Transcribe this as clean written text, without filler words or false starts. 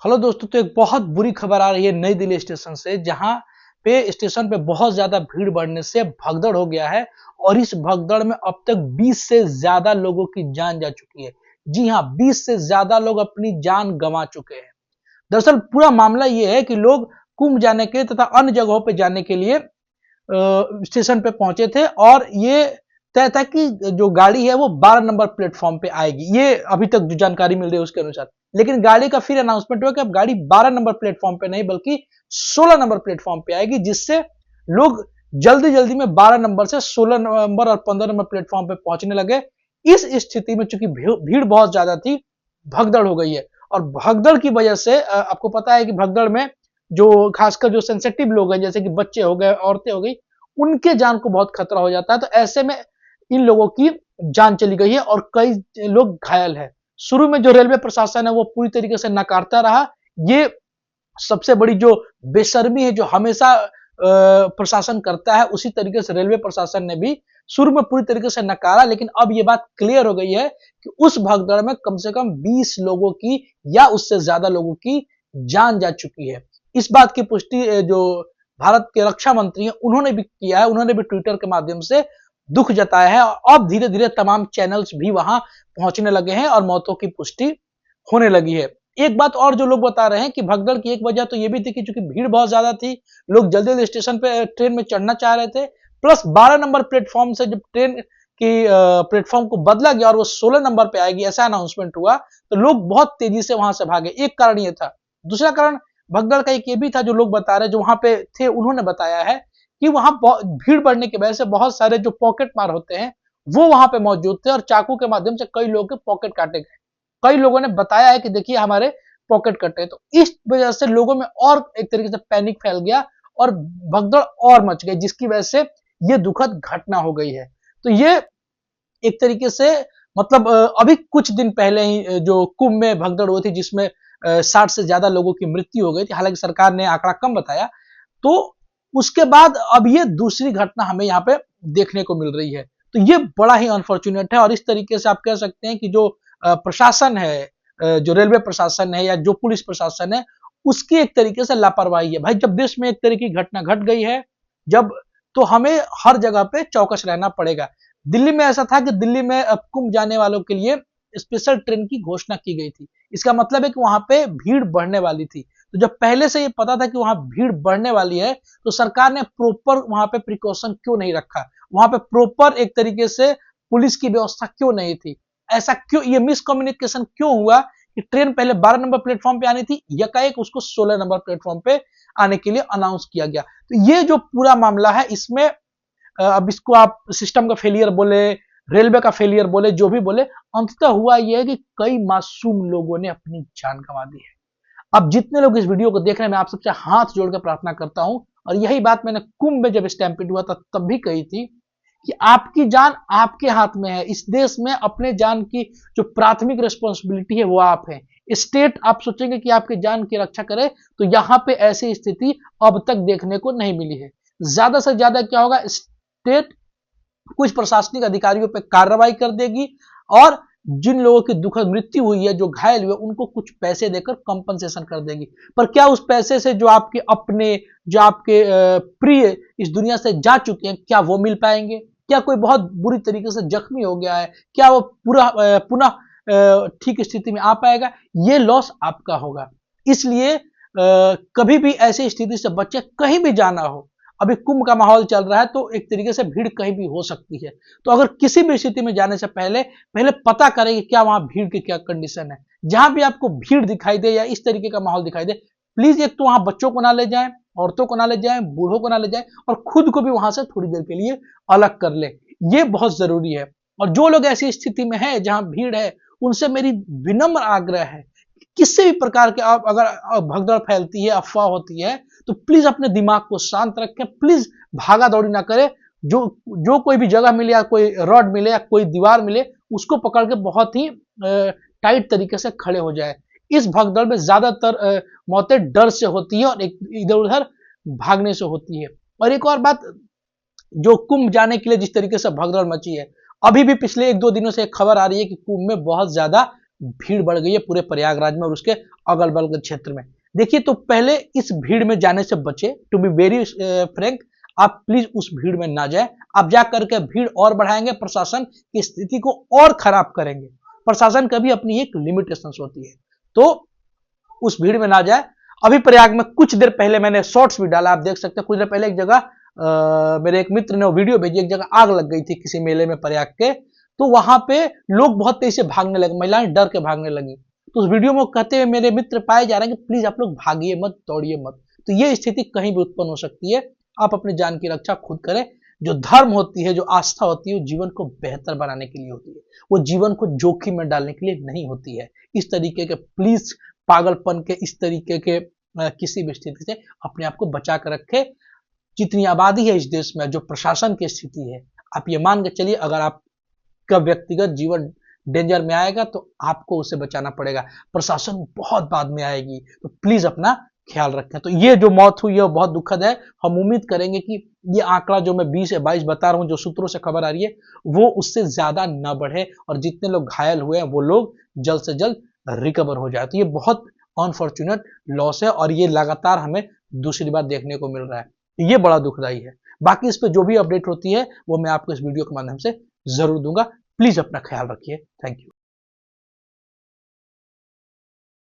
Hello दोस्तों, तो एक बहुत बुरी खबर आ रही है नई दिल्ली स्टेशन से, जहां पे स्टेशन पे बहुत ज्यादा भीड़ बढ़ने से भगदड़ हो गया है। और इस भगदड़ में अब तक 20 से ज्यादा लोगों की जान जा चुकी है। जी हाँ, 20 से ज्यादा लोग अपनी जान गंवा चुके हैं। दरअसल पूरा मामला ये है कि लोग कुंभ जाने के तथा अन्य जगहों पे जाने के लिए स्टेशन पे पहुंचे थे, और ये तय था कि जो गाड़ी है वो 12 नंबर प्लेटफॉर्म पे आएगी। ये अभी तक जो जानकारी मिल रही है उसके अनुसार। लेकिन गाड़ी का फिर अनाउंसमेंट हुआ कि अब गाड़ी 12 नंबर प्लेटफॉर्म पे नहीं बल्कि 16 नंबर प्लेटफॉर्म पे आएगी, जिससे लोग जल्दी जल्दी में 12 नंबर से 16 नंबर और 15 नंबर प्लेटफॉर्म पे पहुंचने लगे। इस स्थिति में चूंकि भीड़ बहुत ज्यादा थी, भगदड़ हो गई है। और भगदड़ की वजह से आपको पता है कि भगदड़ में जो खासकर जो सेंसिटिव लोग हैं, जैसे कि बच्चे हो गए, औरतें हो गई, उनके जान को बहुत खतरा हो जाता है। तो ऐसे में इन लोगों की जान चली गई है और कई लोग घायल है। शुरू में जो रेलवे प्रशासन है वो पूरी तरीके से नकारता रहा। ये सबसे बड़ी जो बेशर्मी है जो हमेशा प्रशासन करता है, उसी तरीके से रेलवे प्रशासन ने भी शुरू में पूरी तरीके से नकारा। लेकिन अब ये बात क्लियर हो गई है कि उस भगदड़ में कम से कम 20 लोगों की या उससे ज्यादा लोगों की जान जा चुकी है। इस बात की पुष्टि जो भारत के रक्षा मंत्री हैं उन्होंने भी किया है। उन्होंने भी ट्विटर के माध्यम से दुख जताया है। और अब धीरे धीरे तमाम चैनल्स भी वहां पहुंचने लगे हैं और मौतों की पुष्टि होने लगी है। एक बात और जो लोग बता रहे हैं कि भगदड़ की एक वजह तो ये भी थी कि चूंकि भीड़ बहुत ज्यादा थी, लोग जल्दी जल्दी स्टेशन पे ट्रेन में चढ़ना चाह रहे थे। प्लस 12 नंबर प्लेटफॉर्म से जब ट्रेन की प्लेटफॉर्म को बदला गया और वो 16 नंबर पे आएगी ऐसा अनाउंसमेंट हुआ, तो लोग बहुत तेजी से वहां से भागे। एक कारण ये था। दूसरा कारण भगदड़ का एक ये भी था, जो लोग बता रहे जो वहां पे थे उन्होंने बताया है कि वहां भीड़ बढ़ने की वजह से बहुत सारे जो पॉकेट मार होते हैं वो वहां पे मौजूद थे, और चाकू के माध्यम से कई लोगों के पॉकेट काटे गए। कई लोगों ने बताया है कि देखिए हमारे पॉकेट कटे। तो इस वजह से लोगों में और एक तरीके से पैनिक फैल गया और भगदड़ और मच गई, जिसकी वजह से ये दुखद घटना हो गई है। तो ये एक तरीके से मतलब अभी कुछ दिन पहले ही जो कुंभ में भगदड़ हुई थी, जिसमें 60 से ज्यादा लोगों की मृत्यु हो गई थी। हालांकि सरकार ने आंकड़ा कम बताया। तो उसके बाद अब ये दूसरी घटना हमें यहाँ पे देखने को मिल रही है। तो ये बड़ा ही अनफॉर्चुनेट है। और इस तरीके से आप कह सकते हैं कि जो प्रशासन है, जो रेलवे प्रशासन है या जो पुलिस प्रशासन है, उसकी एक तरीके से लापरवाही है। भाई, जब देश में एक तरह की घटना घट गई है, जब तो हमें हर जगह पे चौकस रहना पड़ेगा। दिल्ली में ऐसा था कि दिल्ली में कुंभ जाने वालों के लिए स्पेशल ट्रेन की घोषणा की गई थी। इसका मतलब है कि वहां पे भीड़ बढ़ने वाली थी। तो जब पहले से ये पता था कि वहां भीड़ बढ़ने वाली है, तो सरकार ने प्रॉपर वहां पे प्रिकॉशन क्यों नहीं रखा? वहां पे प्रॉपर एक तरीके से पुलिस की व्यवस्था क्यों नहीं थी? ऐसा क्यों, ये मिसकम्युनिकेशन क्यों हुआ कि ट्रेन पहले 12 नंबर प्लेटफॉर्म पे आनी थी, यकाएक उसको 16 नंबर प्लेटफॉर्म पे आने के लिए अनाउंस किया गया? तो ये जो पूरा मामला है, इसमें अब इसको आप सिस्टम का फेलियर बोले, रेलवे का फेलियर बोले, जो भी बोले, अंततः हुआ यह है कि कई मासूम लोगों ने अपनी जान गंवा दी है। अब जितने लोग इस वीडियो को देख रहे हैं, मैं आप सबसे हाथ जोड़कर प्रार्थना करता हूं, और यही बात मैंने कुंभ में जब स्टैम्पेड हुआ था तब भी कही थी कि आपकी जान आपके हाथ में है। इस देश में अपने जान की जो प्राथमिक रिस्पॉन्सिबिलिटी है वो आप है। स्टेट आप सोचेंगे कि आपकी जान की रक्षा करे, तो यहां पे ऐसी स्थिति अब तक देखने को नहीं मिली है। ज्यादा से ज्यादा क्या होगा, स्टेट कुछ प्रशासनिक अधिकारियों पर कार्रवाई कर देगी, और जिन लोगों की दुखद मृत्यु हुई है, जो घायल हुए, उनको कुछ पैसे देकर कंपनसेशन कर देगी। पर क्या उस पैसे से जो आपके अपने, जो आपके प्रिय इस दुनिया से जा चुके हैं, क्या वो मिल पाएंगे? क्या कोई बहुत बुरी तरीके से जख्मी हो गया है, क्या वो पूरा पुनः ठीक स्थिति में आ पाएगा? ये लॉस आपका होगा। इसलिए कभी भी ऐसी स्थिति से बचे। कहीं भी जाना हो, अभी कुंभ का माहौल चल रहा है, तो एक तरीके से भीड़ कहीं भी हो सकती है। तो अगर किसी भी स्थिति में जाने से पहले पहले पता करें कि क्या वहां भीड़ की क्या कंडीशन है। जहां भी आपको भीड़ दिखाई दे या इस तरीके का माहौल दिखाई दे, प्लीज एक तो वहां बच्चों को ना ले जाएं, औरतों को ना ले जाएं, बूढ़ों को ना ले जाएं, और खुद को भी वहां से थोड़ी देर के लिए अलग कर ले। ये बहुत जरूरी है। और जो लोग ऐसी स्थिति में है जहां भीड़ है, उनसे मेरी विनम्र आग्रह है, किसी भी प्रकार के आप अगर भगदड़ फैलती है, अफवाह होती है, तो प्लीज अपने दिमाग को शांत रखें। प्लीज भागा दौड़ी ना करें। जो जो कोई भी जगह मिले, या कोई रॉड मिले, या कोई दीवार मिले, उसको पकड़ के बहुत ही टाइट तरीके से खड़े हो जाए। इस भगदड़ में ज्यादातर मौतें डर से होती है और इधर उधर भागने से होती है। और एक और बात, जो कुंभ जाने के लिए जिस तरीके से भगदड़ मची है, अभी भी पिछले 1-2 दिनों से एक खबर आ रही है कि कुंभ में बहुत ज्यादा भीड़ बढ़ गई है पूरे प्रयागराज में और उसके अगल बगल के क्षेत्र में। देखिए, तो पहले इस भीड़ में जाने से बचे। टू बी वेरी फ्रैंक, आप प्लीज उस भीड़ में ना जाए। आप जा करके भीड़ और बढ़ाएंगे, प्रशासन की स्थिति को और खराब करेंगे। प्रशासन का भी अपनी एक लिमिटेशंस होती है, तो उस भीड़ में ना जाए। अभी प्रयाग में कुछ देर पहले मैंने शॉर्ट्स भी डाला, आप देख सकते हैं। कुछ देर पहले एक जगह मेरे एक मित्र ने वीडियो भेजी, एक जगह आग लग गई थी किसी मेले में प्रयाग के, तो वहां पे लोग बहुत तेजी से भागने लगे, महिलाएं डर के भागने लगी। तो उस वीडियो में कहते हुए मेरे मित्र पाए जा रहे हैं कि प्लीज आप लोग भागिए मत, दौड़िए मत। तो ये स्थिति कहीं भी उत्पन्न हो सकती है। आप अपनी जान की रक्षा खुद करें। जो धर्म होती है, जो आस्था होती है, वो जीवन को बेहतर बनाने के लिए होती है, वो जीवन को जोखिम में डालने के लिए नहीं होती है। इस तरीके के प्लीज पागलपन के, इस तरीके के किसी भी स्थिति से अपने आप को बचा कर रखे। जितनी आबादी है इस देश में, जो प्रशासन की स्थिति है, आप ये मान के चलिए, अगर आपका व्यक्तिगत जीवन डेंजर में आएगा तो आपको उसे बचाना पड़ेगा, प्रशासन बहुत बाद में आएगी। तो प्लीज अपना ख्याल रखें। तो ये जो मौत हुई है बहुत दुखद है। हम उम्मीद करेंगे कि ये आंकड़ा जो मैं 20 या 22 बता रहा हूं, जो सूत्रों से खबर आ रही है, वो उससे ज्यादा न बढ़े और जितने लोग घायल हुए हैं वो लोग जल्द से जल्द रिकवर हो जाए। तो ये बहुत अनफॉर्चुनेट लॉस है और ये लगातार हमें दूसरी बार देखने को मिल रहा है। ये बड़ा दुखदाई है। बाकी इस पर जो भी अपडेट होती है वो मैं आपको इस वीडियो के माध्यम से जरूर दूंगा। प्लीज अपना ख्याल रखिए। Thank you.